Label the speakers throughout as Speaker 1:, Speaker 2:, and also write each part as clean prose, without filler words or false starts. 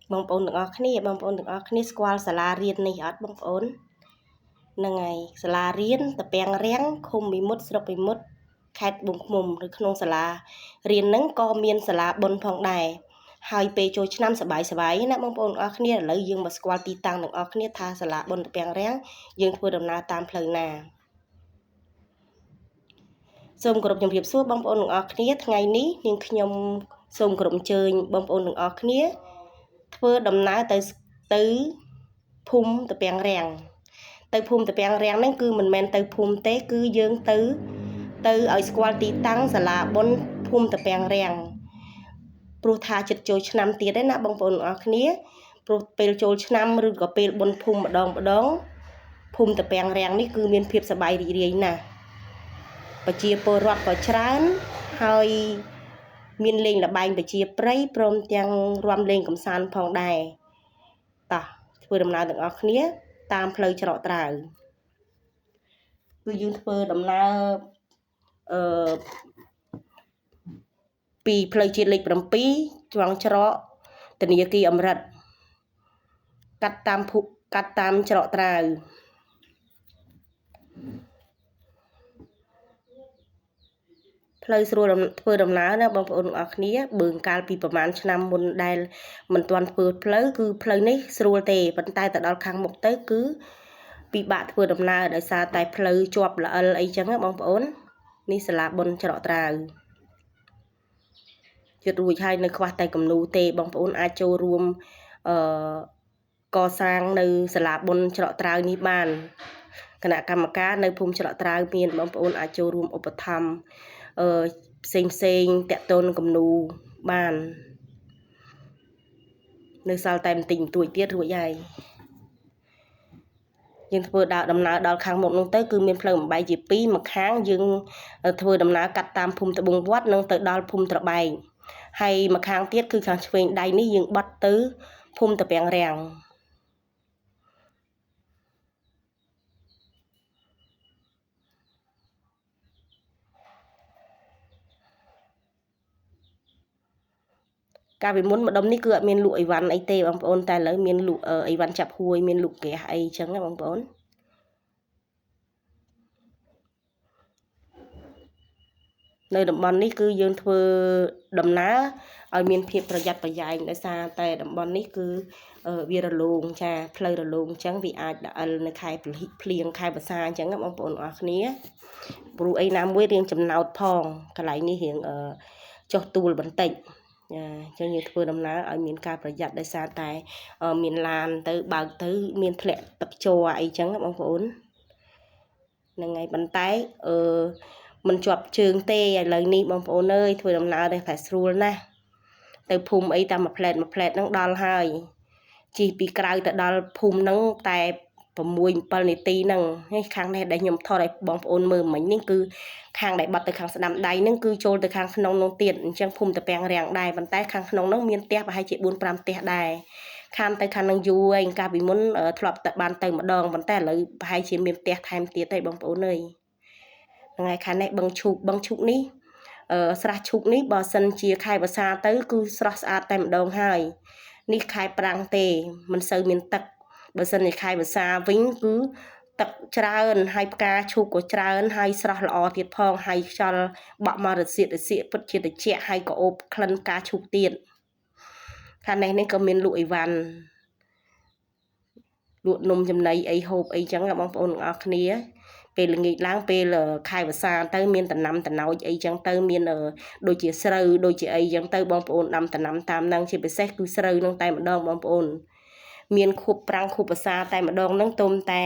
Speaker 1: bong ôn được bong ôn được squal sala riên này ọt bong ôn nâng ngày sala riên tập bèn ráng khum bị mút sọc bị mút khét bùng mồm được không sala riên nâng co miên sala bồn phong đài hai pe cho năm sờ bài nè bong ôn lấy dương mà squal ti tăng được tha sala bồn tập bèn ráng dương thưa đầm na tam phơi nà sômกรบยมเพียบซัวบองปอนngออกนี้ថ្ងៃនេះនាងខ្ញុំសូមក្រុមជើញបងប្អូនទាំងអស់គ្នាធ្វើដំណើរទៅភូមិតាពាំងរាំងទៅភូមិតាពាំងរាំងហ្នឹងគឺមិនមែនទៅភូមិទេគឺយើងទៅឲ្យស្គាល់ទីតាំងសាលាបុណ្យភូមិតាពាំងរាំងព្រោះថាចិត្តចូលឆ្នាំទៀតឯណាបងប្អូនទាំងអស់គ្នាព្រោះពេលចូលឆ្នាំឬក៏ពេលបុណ្យភូមិម្ដងភូមិតាពាំងរាំងនេះគឺមានភាពសប្បាយរីករាយណាស់ប្រជាពលរដ្ឋក៏ច្រើនហើយមានលេងល្បែងប្រជាប្រិយព្រមទាំងរាំលេងកំសាន្តផងដែរតោះធ្វើដំណើរទាំងអស់គ្នាតាមផ្លូវច្រកត្រាវគឺយើងធ្វើដំណើរពីផ្លូវជាតិលេខ7ច្រងច្រកធនាគារអមរិតកាត់តាមច្រកត្រាវផ្លូវស្រួលធ្វើដំណើរណាបងប្អូនទាំងអស់គ្នាបើកាលពីប្រហែលឆ្នាំមុនដែលមិនទាន់ធ្វើផ្លូវគឺផ្លូវនេះស្រួលទេប៉ុន្តែទៅដល់ខាងមុខទៅគឺពិបាកធ្វើដំណើរដោយសារតែផ្លូវជាប់ល្អិលអីចឹងណាបងប្អូននេះសាលាបុណ្យច្រកត្រាវជិតរួចហើយនៅខ្វះតែគំនូរទេបងប្អូនអាចចូលរួមកសាងនៅសាលាបុណ្យច្រកត្រាវនេះបានគណៈកម្មការនៅភូមិច្រកត្រាវមានបងប្អូនអាចចូលរួមឧបត្ថម្ភផ្សេងតាក់ទងគំនូរបាននៅសល់តែបន្តិចបន្តួចទៀតរួចហើយយើងធ្វើដំណើរដល់ខាងមុខនោះទៅគឺមានផ្លូវបំបែកជា2ម្ខាងយើងធ្វើដំណើរកាត់តាមភូមិត្បូងវត្តនិងទៅដល់ភូមិត្របែកហើយម្ខាងទៀតគឺខាងឆ្វេងដៃនេះយើងបត់ទៅភូមិតាពាំងរាំងកាលពីមុនម្ដុំនេះគឺអត់មានលក់អីវ៉ាន់អីទេបងប្អូនតែឥឡូវមានលក់អីវ៉ាន់ចាប់ហួយមានលក់ហ្គាសអីចឹងណាបងប្អូននៅតំបន់នេះគឺយើងធ្វើដំណើរឲ្យមានភាពប្រយ័ត្នប្រយែងដោយសារតែតំបន់នេះគឺវារលោងចាផ្លូវរលោងអញ្ចឹងវាអាចដអិលនៅខែភ្លៀងខែវស្សាអញ្ចឹងបងប្អូនអរគ្នាព្រោះអីណាមួយរៀងចំណោតផងកន្លែងនេះរៀងចុះទួលបន្តិចអញ្ចឹងយើងធ្វើដំណើរឲ្យមានការប្រយ័ត្នដោយសារតែមានឡានទៅបើកទៅមានធ្លាក់ទឹកជ័រអីចឹងបងប្អូនហ្នឹងហើយប៉ុន្តែមិនជាប់ជើងទេឥឡូវនេះបងប្អូនអើយធ្វើដំណើរតែស្រួលណាស់ទៅភូមិអីតាមមួយផ្លែតហ្នឹងដល់ហើយជិះពីក្រៅទៅដល់ភូមិហ្នឹងតែ6-7នាទីហ្នឹងហើយខាងនេះដែលខ្ញុំថតឲ្យបងប្អូនមើលមិញនេះគឺខាងដែលបាត់ទៅខាងស្ដាំដៃហ្នឹងគឺចូលទៅខាងក្នុងនោះទៀតអញ្ចឹងភូមិតាពាំងរាំងដែរប៉ុន្តែខាងក្នុងហ្នឹងមានផ្ទះប្រហែលជា 4-5 ផ្ទះដែរខាងទៅខាងហ្នឹងយូរឯងកាលពីមុនធ្លាប់តែបានទៅម្ដងប៉ុន្តែឥឡូវប្រហែលជាមានផ្ទះថែមទៀតទេបងប្អូនអើយថ្ងៃខាងនេះបឹងឈូកនេះស្រះឈូកនេះបើសិនជាខែវស្សាទៅគឺស្រស់ស្អាតតែម្ដងហើយនេះខែប្រាំងទេមិនសូវមានទឹកបើសិនជាខែវស្សាវិញគឺទឹកច្រើនហើយផ្កាឈូកក៏ច្រើនហើយស្រស់ល្អទៀតផងហើយខ្យល់បក់មករសៀកពិតជាត្រជាក់ហើយក៏អូបក្លិនផ្កាឈូកទៀតខាងនេះក៏មានលក់អីវ៉ាន់លក់នំចំណីអីហូបអីចឹងបងប្អូនទាំងអស់គ្នាពេលល្ងាចឡើងពេលខែវស្សាទៅមានតំណាំតំណោចអីចឹងទៅមានដូចជាស្រូវដូចជាអីចឹងទៅបងប្អូនដាំតំណាំតាមហ្នឹងជាពិសេសគឺស្រូវហ្នឹងតែម្ដងបងប្អូនមានខួបប្រាំងខួបវស្សាតែម្ដងហ្នឹងទុំតែ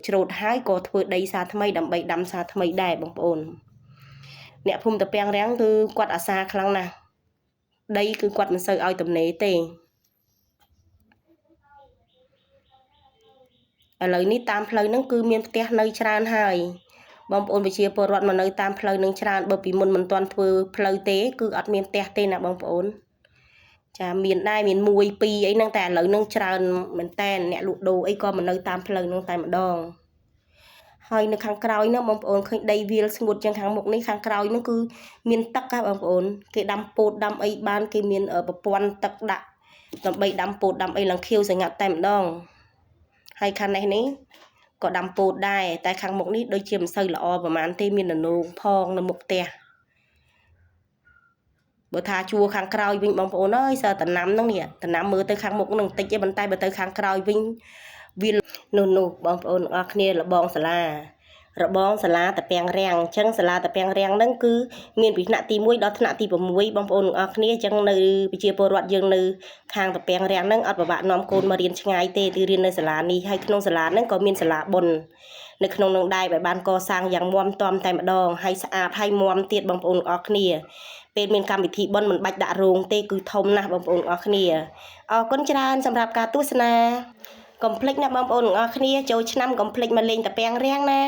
Speaker 1: ច្រូតហើយក៏ធ្វើដីសាថ្មីដើម្បីដាំសាថ្មីដែរបងប្អូនអ្នកភូមិតាពាំងរាំងគឺគាត់អាសាខ្លាំងណាស់ដីគឺគាត់មិនសូវឲ្យទំនេរទេឥឡូវនេះតាមផ្លូវហ្នឹងគឺមានផ្ទះនៅច្រើនហើយបងប្អូនប្រជាពលរដ្ឋមកនៅតាមផ្លូវនឹងច្រើនបើពីមុនមិនទាន់ធ្វើផ្លូវទេគឺអត់មានផ្ទះទេណាបងប្អូនចាមានដែរមាន1 2អីហ្នឹងតែឥឡូវហ្នឹងច្រើនមែនតែអ្នកលក់ដូរអីក៏មកនៅតាមផ្លូវហ្នឹងតែម្ដងហើយនៅខាងក្រោយហ្នឹងបងប្អូនឃើញដីវាលស្ងួតចឹងខាងមុខនេះខាងក្រោយហ្នឹងគឺមានទឹកហ៎បងប្អូនគេដាំពោតដាំអីបានគេមានប្រព័ន្ធទឹកដាក់ ដើម្បីដាំពោតដាំអីឡើងខៀវស្ងាត់តែម្ដងហើយខាងនេះក៏ដាំពោតដែរតែខាងមុខនេះដូចជាមិនសូវល្អប្រហែលទេមានននោងផងនៅមុខផ្ទះបើថាជួរខាងក្រោយវិញបងប្អូនអើយសើតំណាំហ្នឹងនេះតំណាំមើលទៅខាងមុខហ្នឹងតិចទេប៉ុន្តែបើទៅខាងក្រោយវិញវានោះបងប្អូនទាំងអស់គ្នារបងសាលាតាពាំងរាំងអញ្ចឹងសាលាតាពាំងរាំងហ្នឹងគឺមានពីថ្នាក់ទី1ដល់ថ្នាក់ទី6បងប្អូនទាំងអស់គ្នាអញ្ចឹងនៅប្រជាពលរដ្ឋយើងនៅខាងតាពាំងរាំងហ្នឹងអត់ពិបាកនាំកូនមករៀនឆ្ងាយទេគឺរៀននៅសាលានេះហើយក្នុងសាលាហ្នឹងក៏មានសាលាបុណ្យនៅក្នុងនឹងដែរដែលបានកសាងយ៉ាងមាំទាំតែម្ដងហើយស្អាតហើយមាំទៀតបងប្អូនទាំងអស់គ្នាពេលមានកម្មវិធីបុណ្យមិនបាច់ដាក់រោងទេគឺធំណាស់បងប្អូនទាំងអស់គ្នាអរគុណច្រើនសម្រាប់ការទស្សនាកុំភ្លេចណាបងប្អូនទាំងអស់គ្នាចូលឆ្នាំកុំភ្លេចមកលេងតាពាំងរាំងណា